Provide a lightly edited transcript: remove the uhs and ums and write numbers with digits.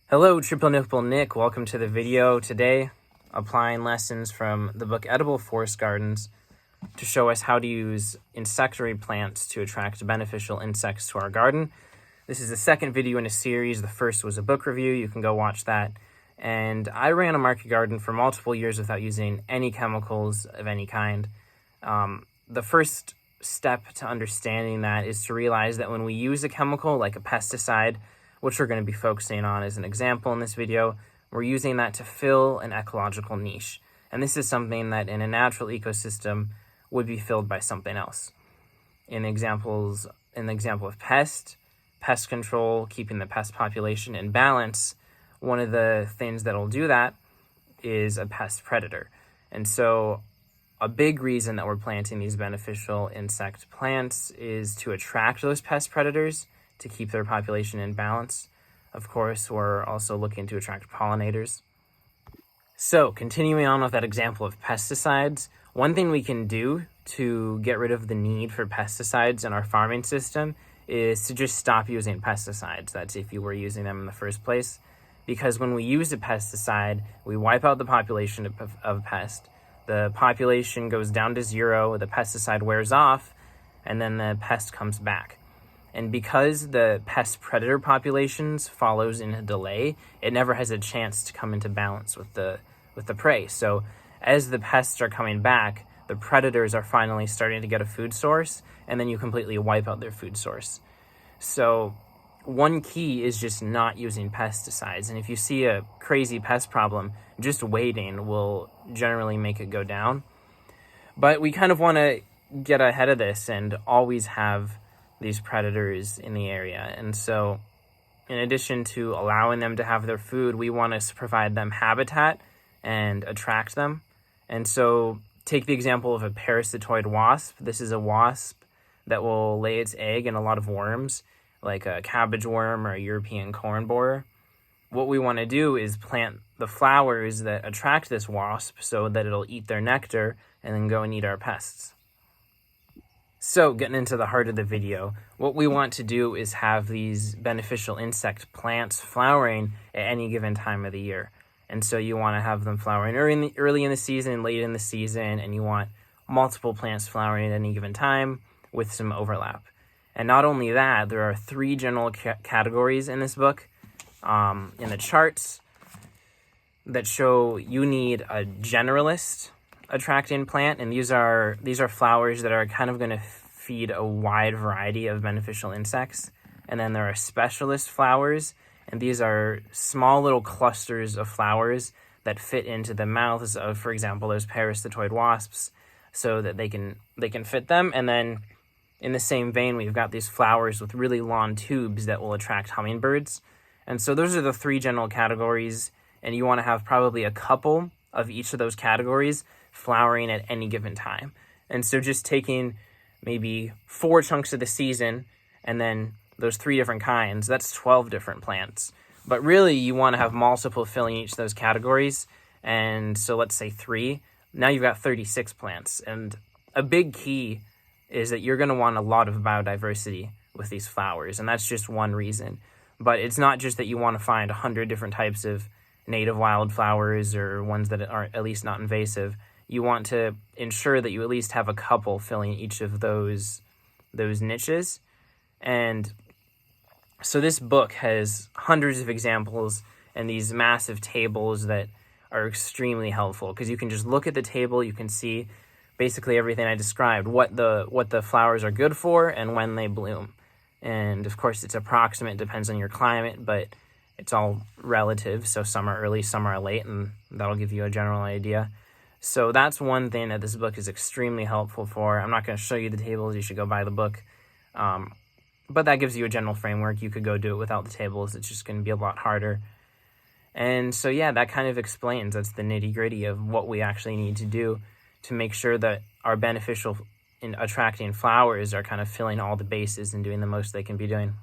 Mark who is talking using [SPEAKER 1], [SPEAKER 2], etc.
[SPEAKER 1] Hello, Triple Nipple Nick. Welcome to the video. Today, applying lessons from the book Edible Forest Gardens to show us how to use insectary plants to attract beneficial insects to our garden. This is the second video in a series. The first was a book review. You can go watch that. And I ran a market garden for multiple years without using any chemicals of any kind. The first step to understanding that is to realize that when we use a chemical like a pesticide, which we're going to be focusing on as an example in this video, we're using that to fill an ecological niche. And this is something that in a natural ecosystem would be filled by something else. In the example of pest control, keeping the pest population in balance, one of the things that will do that is a pest predator. And so a big reason that we're planting these beneficial insect plants is to attract those pest predators, to keep their population in balance. Of course, we're also looking to attract pollinators. So, continuing on with that example of pesticides, one thing we can do to get rid of the need for pesticides in our farming system is to just stop using pesticides. That's if you were using them in the first place. Because when we use a pesticide, we wipe out the population of pest. The population goes down to zero, the pesticide wears off, and then the pest comes back. And because the pest predator populations follows in a delay, it never has a chance to come into balance with the prey. So as the pests are coming back, the predators are finally starting to get a food source, and then you completely wipe out their food source. So one key is just not using pesticides. And if you see a crazy pest problem, just waiting will generally make it go down. But we kind of want to get ahead of this and always have these predators in the area. And so in addition to allowing them to have their food, we want to provide them habitat and attract them. And so take the example of a parasitoid wasp. This is a wasp that will lay its egg in a lot of worms, like a cabbage worm or a European corn borer. What we want to do is plant the flowers that attract this wasp so that it'll eat their nectar and then go and eat our pests. So, getting into the heart of the video, what we want to do is have these beneficial insect plants flowering at any given time of the year. And so you want to have them flowering early in the season, late in the season, and you want multiple plants flowering at any given time with some overlap. And not only that, there are three general categories in this book, in the charts, that show you need a generalist attracting plant, and these are flowers that are kind of going to feed a wide variety of beneficial insects. And then there are specialist flowers, and these are small little clusters of flowers that fit into the mouths of, for example, those parasitoid wasps, so that they can fit them. And then in the same vein, we've got these flowers with really long tubes that will attract hummingbirds. And so those are the three general categories, and you want to have probably a couple of each of those categories flowering at any given time. And so just taking maybe 4 chunks of the season and then those 3 different kinds, that's 12 different plants. But really you want to have multiple filling each of those categories. And so let's say 3, now you've got 36 plants. And a big key is that you're going to want a lot of biodiversity with these flowers. And that's just one reason. But it's not just that you want to find 100 different types of native wildflowers or ones that are at least not invasive. You want to ensure that you at least have a couple filling each of those niches. And so this book has hundreds of examples and these massive tables that are extremely helpful, because you can just look at the table, you can see basically everything I described, what the flowers are good for and when they bloom. And of course it's approximate, depends on your climate, but it's all relative. So some are early, some are late, and that'll give you a general idea. So that's one thing that this book is extremely helpful for. I'm not going to show you the tables. You should go buy the book. But that gives you a general framework. You could go do it without the tables. It's just going to be a lot harder. And so, yeah, that kind of explains. That's the nitty-gritty of what we actually need to do to make sure that our beneficial in attracting flowers are kind of filling all the bases and doing the most they can be doing.